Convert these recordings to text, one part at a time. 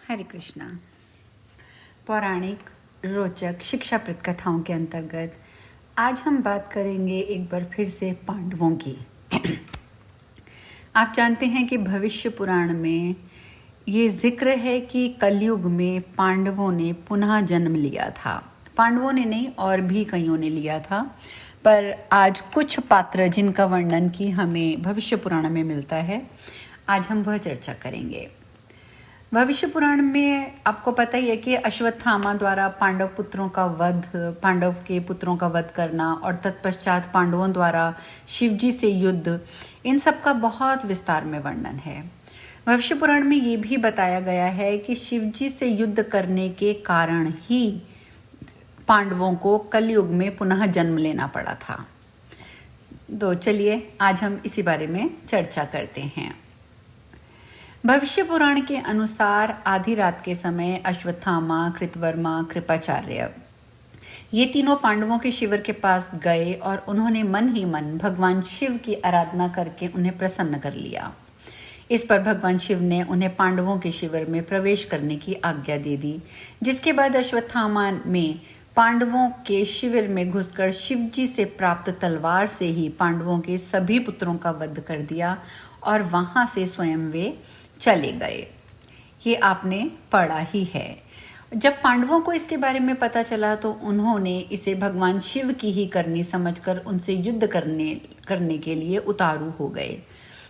हरे कृष्णा। पौराणिक रोचक शिक्षाप्रद कथाओं के अंतर्गत आज हम बात करेंगे एक बार फिर से पांडवों की। आप जानते हैं कि भविष्य पुराण में ये जिक्र है कि कलयुग में पांडवों ने पुनः जन्म लिया था। पांडवों ने नहीं, और भी कईयों ने लिया था, पर आज कुछ पात्र जिनका वर्णन की हमें भविष्य पुराण में मिलता है, आज हम वह चर्चा करेंगे। भविष्य पुराण में आपको पता ही है कि अश्वत्थामा द्वारा पांडव के पुत्रों का वध करना और तत्पश्चात पांडवों द्वारा शिवजी से युद्ध, इन सब का बहुत विस्तार में वर्णन है। भविष्य पुराण में ये भी बताया गया है कि शिवजी से युद्ध करने के कारण ही पांडवों को कलयुग में पुनः जन्म लेना पड़ा था। तो चलिए आज हम इसी बारे में चर्चा करते हैं। भविष्य पुराण के अनुसार आधी रात के समय अश्वत्थामा, कृतवर्मा, कृपाचार्य ये तीनों पांडवों के शिविर के पास गए और उन्होंने मन ही मन भगवान शिव की आराधना करके उन्हें प्रसन्न कर लिया। इस पर भगवान शिव ने उन्हें पांडवों के शिविर में प्रवेश करने की आज्ञा दे दी, जिसके बाद अश्वत्थामा में पांडवों के शिविर में घुसकर शिवजी से प्राप्त तलवार से ही पांडवों के सभी पुत्रों का वध कर दिया और वहां से स्वयं वे चले गए। ये आपने पढ़ा ही है। जब पांडवों को इसके बारे में पता चला तो उन्होंने इसे भगवान शिव की ही करनी समझकर उनसे युद्ध करने के लिए उतारू हो गए।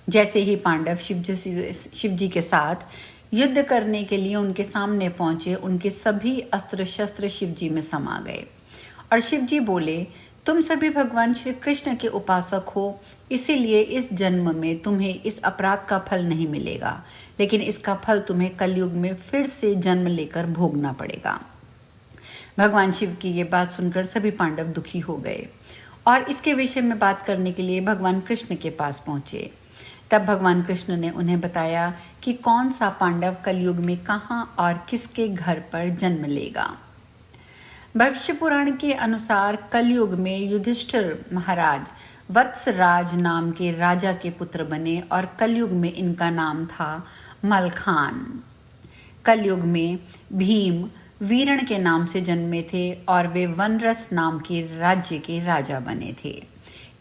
जैसे ही पांडव शिवजी के साथ युद्ध करने के लिए उनके सामने पहुंचे, उनके सभी अस्त्र शस्त्र शिवजी में समा गए और शिवजी बोले, तुम सभी भगवान श्री कृष्ण के उपासक हो, इसीलिए इस जन्म में तुम्हें इस अपराध का फल नहीं मिलेगा, लेकिन इसका फल तुम्हें कलयुग में फिर से जन्म लेकर भोगना पड़ेगा। भगवान शिव की ये बात सुनकर सभी पांडव दुखी हो गए और इसके विषय में बात करने के लिए भगवान कृष्ण के पास पहुंचे। तब भगवान कृष्ण ने उन्हें बताया कि कौन सा पांडव कलयुग में कहाँ और किसके घर पर जन्म लेगा। भविष्य पुराण के अनुसार कलयुग में युधिष्ठिर महाराज वत्सराज नाम के राजा के पुत्र बने और कलयुग में इनका नाम था मलखान। कलयुग में भीम वीरण के नाम से जन्मे थे और वे वनरस नाम के राज्य के राजा बने थे।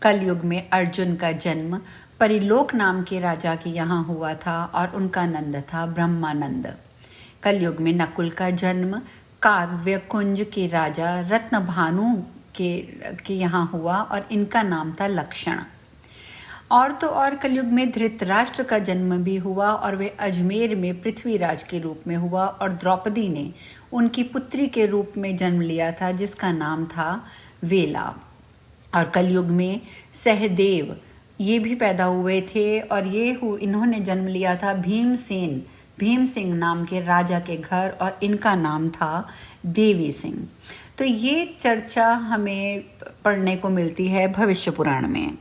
कलयुग में अर्जुन का जन्म परिलोक नाम के राजा के यहाँ हुआ था और उनका नंद था ब्रह्मानंद। कलयुग में नकुल का जन्म काव्य कुंज के राजा रत्नभानु के यहाँ हुआ और इनका नाम था लक्षण। और तो और कलयुग में धृतराष्ट्र का जन्म भी हुआ और वे अजमेर में पृथ्वीराज के रूप में हुआ और द्रौपदी ने उनकी पुत्री के रूप में जन्म लिया था, जिसका नाम था वेला। और कलयुग में सहदेव ये भी पैदा हुए थे और इन्होंने जन्म लिया था भीम सिंह नाम के राजा के घर और इनका नाम था देवी सिंह। तो ये चर्चा हमें पढ़ने को मिलती है भविष्य पुराण में।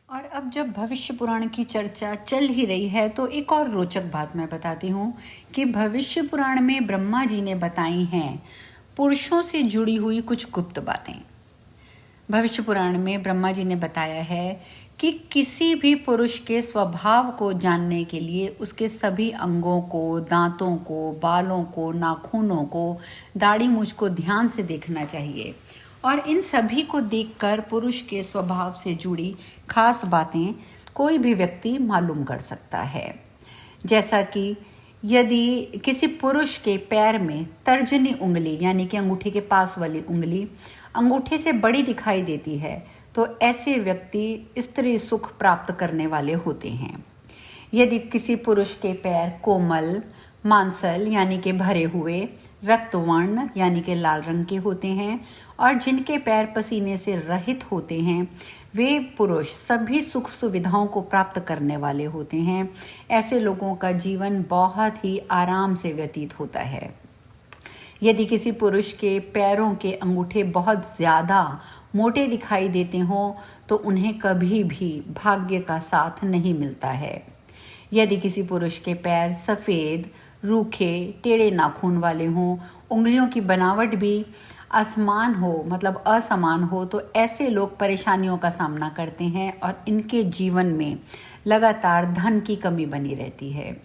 और अब जब भविष्य पुराण की चर्चा चल ही रही है तो एक और रोचक बात मैं बताती हूँ कि भविष्य पुराण में ब्रह्मा जी ने बताई हैं पुरुषों से जुड़ी हुई कुछ गुप्त बातें। भविष्य पुराण में ब्रह्मा जी ने बताया है कि किसी भी पुरुष के स्वभाव को जानने के लिए उसके सभी अंगों को, दांतों को, बालों को, नाखूनों को, दाढ़ी मूंछ को ध्यान से देखना चाहिए और इन सभी को देखकर पुरुष के स्वभाव से जुड़ी खास बातें कोई भी व्यक्ति मालूम कर सकता है। जैसा कि यदि किसी पुरुष के पैर में तर्जनी उंगली यानी कि अंगूठे के पास वाली उंगली अंगूठे से बड़ी दिखाई देती है तो ऐसे व्यक्ति स्त्री सुख प्राप्त करने वाले होते हैं। यदि किसी पुरुष के पैर कोमल, मांसल यानी कि भरे हुए, रक्तवर्ण यानी कि लाल रंग के होते हैं और जिनके पैर पसीने से रहित होते हैं, वे पुरुष सभी सुख सुविधाओं को प्राप्त करने वाले होते हैं। ऐसे लोगों का जीवन बहुत ही आराम से व्यतीत होता है। यदि किसी पुरुष के पैरों के अंगूठे बहुत ज़्यादा मोटे दिखाई देते हों तो उन्हें कभी भी भाग्य का साथ नहीं मिलता है। यदि किसी पुरुष के पैर सफ़ेद, रूखे, टेढ़े नाखून वाले हों, उंगलियों की बनावट भी असमान हो तो ऐसे लोग परेशानियों का सामना करते हैं और इनके जीवन में लगातार धन की कमी बनी रहती है।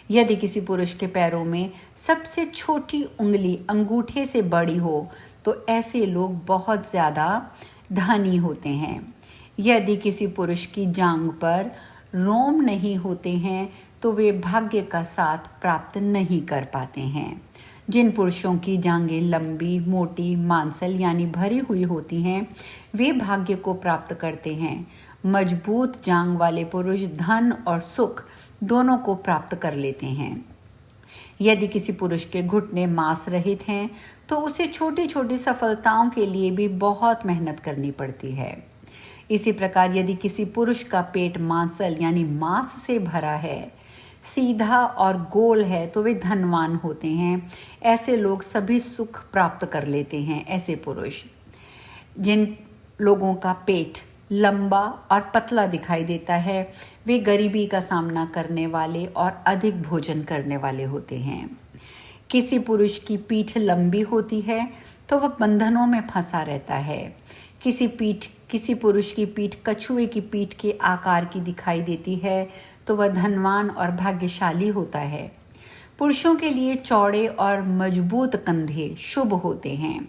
यदि किसी पुरुष के पैरों में सबसे छोटी उंगली अंगूठे से बड़ी हो तो ऐसे लोग बहुत ज़्यादा धनी होते हैं। यदि किसी पुरुष की जांघ पर रोम नहीं होते हैं तो वे भाग्य का साथ प्राप्त नहीं कर पाते हैं। जिन पुरुषों की जांघें लंबी, मोटी, मांसल यानी भरी हुई होती हैं, वे भाग्य को प्राप्त करते हैं। मजबूत जांघ वाले पुरुष धन और सुख दोनों को प्राप्त कर लेते हैं। यदि किसी पुरुष के घुटने मांस रहित हैं तो उसे छोटी छोटी सफलताओं के लिए भी बहुत मेहनत करनी पड़ती है। इसी प्रकार यदि किसी पुरुष का पेट मांसल यानी मांस से भरा है, सीधा और गोल है तो वे धनवान होते हैं। ऐसे लोग सभी सुख प्राप्त कर लेते हैं। ऐसे पुरुष जिन लोगों का पेट लंबा और पतला दिखाई देता है, वे गरीबी का सामना करने वाले और अधिक भोजन करने वाले होते हैं। किसी पुरुष की पीठ लंबी होती है तो वह बंधनों में फंसा रहता है। किसी पुरुष की पीठ कछुए की पीठ के आकार की दिखाई देती है तो वह धनवान और भाग्यशाली होता है। पुरुषों के लिए चौड़े और मजबूत कंधे शुभ होते हैं।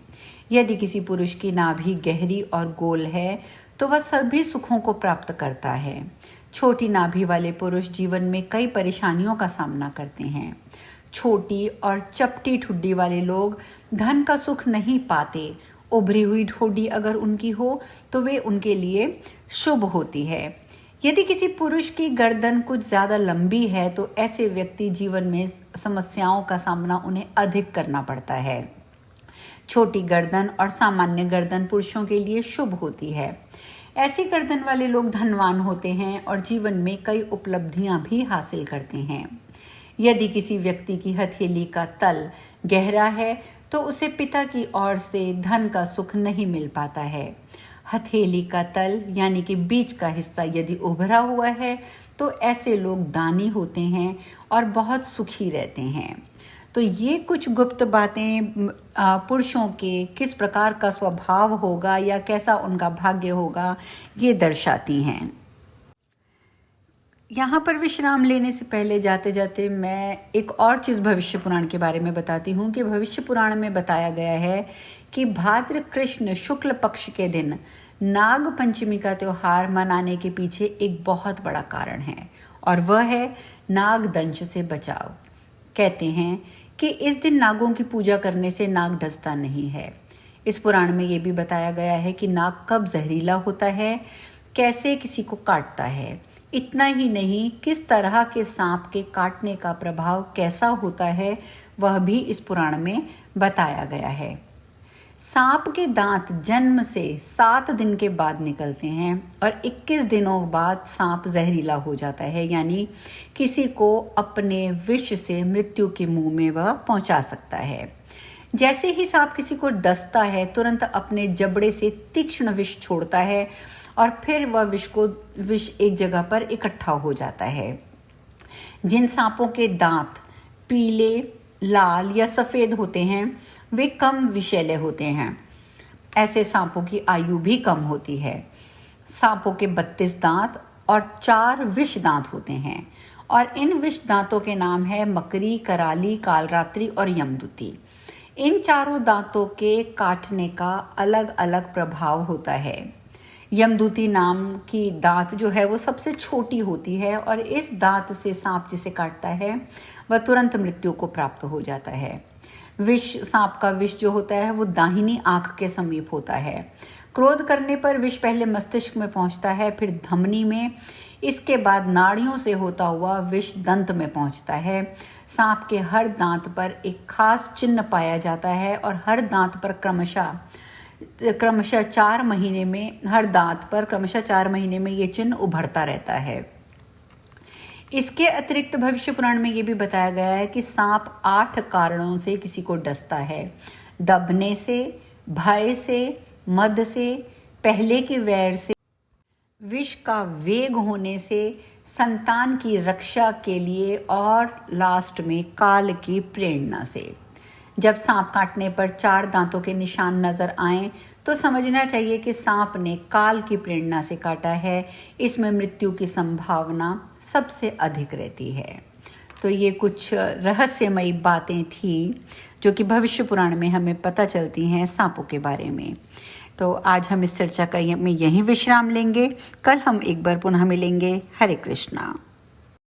यदि किसी पुरुष की नाभि गहरी और गोल है तो वह सभी सुखों को प्राप्त करता है। छोटी नाभि वाले पुरुष जीवन में कई परेशानियों का सामना करते हैं। छोटी और चपटी ठुड्डी वाले लोग धन का सुख नहीं पाते। उभरी हुई ठोडी अगर उनकी हो तो वे उनके लिए शुभ होती है। यदि किसी पुरुष की गर्दन कुछ ज़्यादा लंबी है तो ऐसे व्यक्ति जीवन में समस्याओं का सामना उन्हें अधिक करना पड़ता है। छोटी गर्दन और सामान्य गर्दन पुरुषों के लिए शुभ होती है। ऐसी गर्दन वाले लोग धनवान होते हैं और जीवन में कई उपलब्धियां भी हासिल करते हैं। यदि किसी व्यक्ति की हथेली का तल गहरा है तो उसे पिता की ओर से धन का सुख नहीं मिल पाता है। हथेली का तल यानी कि बीच का हिस्सा यदि उभरा हुआ है तो ऐसे लोग दानी होते हैं और बहुत सुखी रहते हैं। तो ये कुछ गुप्त बातें पुरुषों के किस प्रकार का स्वभाव होगा या कैसा उनका भाग्य होगा, ये दर्शाती हैं। यहाँ पर विश्राम लेने से पहले जाते जाते मैं एक और चीज़ भविष्य पुराण के बारे में बताती हूँ कि भविष्य पुराण में बताया गया है कि भाद्र कृष्ण शुक्ल पक्ष के दिन नाग पंचमी का त्योहार मनाने के पीछे एक बहुत बड़ा कारण है और वह है नाग दंश से बचाव। कहते हैं कि इस दिन नागों की पूजा करने से नाग डसता नहीं है। इस पुराण में ये भी बताया गया है कि नाग कब जहरीला होता है, कैसे किसी को काटता है। इतना ही नहीं, किस तरह के सांप के काटने का प्रभाव कैसा होता है वह भी इस पुराण में बताया गया है। सांप के दांत जन्म से 7 दिन के बाद निकलते हैं और 21 दिनों बाद सांप जहरीला हो जाता है, यानी किसी को अपने विष से मृत्यु के मुंह में वह पहुंचा सकता है। जैसे ही सांप किसी को डसता है तुरंत अपने जबड़े से तीक्ष्ण विष छोड़ता है और फिर वह विष एक जगह पर इकट्ठा हो जाता है। जिन सांपों के दांत पीले, लाल या सफ़ेद होते हैं वे कम विषैले होते हैं। ऐसे सांपों की आयु भी कम होती है। सांपों के 32 दांत और 4 विष दांत होते हैं और इन विष दांतों के नाम है मकरी, कराली, कालरात्रि और यमदूती। इन चारों दांतों के काटने का अलग अलग प्रभाव होता है। यमदूती नाम की दांत जो है वो सबसे छोटी होती है और इस दांत से सांप जिसे काटता है वह तुरंत मृत्यु को प्राप्त हो जाता है। सांप का विष जो होता है वो दाहिनी आंख के समीप होता है। क्रोध करने पर विष पहले मस्तिष्क में पहुंचता है, फिर धमनी में, इसके बाद नाड़ियों से होता हुआ विष दंत में पहुंचता है। सांप के हर दांत पर एक खास चिन्ह पाया जाता है और हर दांत पर क्रमशः 4 महीने में हर दांत पर क्रमशः 4 महीने में ये चिन्ह उभरता रहता है। इसके अतिरिक्त भविष्य पुराण में ये भी बताया गया है कि सांप 8 कारणों से किसी को डसता है। दबने से, भय से, मद से, पहले के वैर से, विष का वेग होने से, संतान की रक्षा के लिए और लास्ट में काल की प्रेरणा से। जब सांप काटने पर 4 दांतों के निशान नजर आएं तो समझना चाहिए कि सांप ने काल की प्रेरणा से काटा है। इसमें मृत्यु की संभावना सबसे अधिक रहती है। तो ये कुछ रहस्यमयी बातें थी जो कि भविष्य पुराण में हमें पता चलती हैं सांपों के बारे में। तो आज हम इस चर्चा का में यहीं विश्राम लेंगे। कल हम एक बार पुनः मिलेंगे। हरे कृष्णा।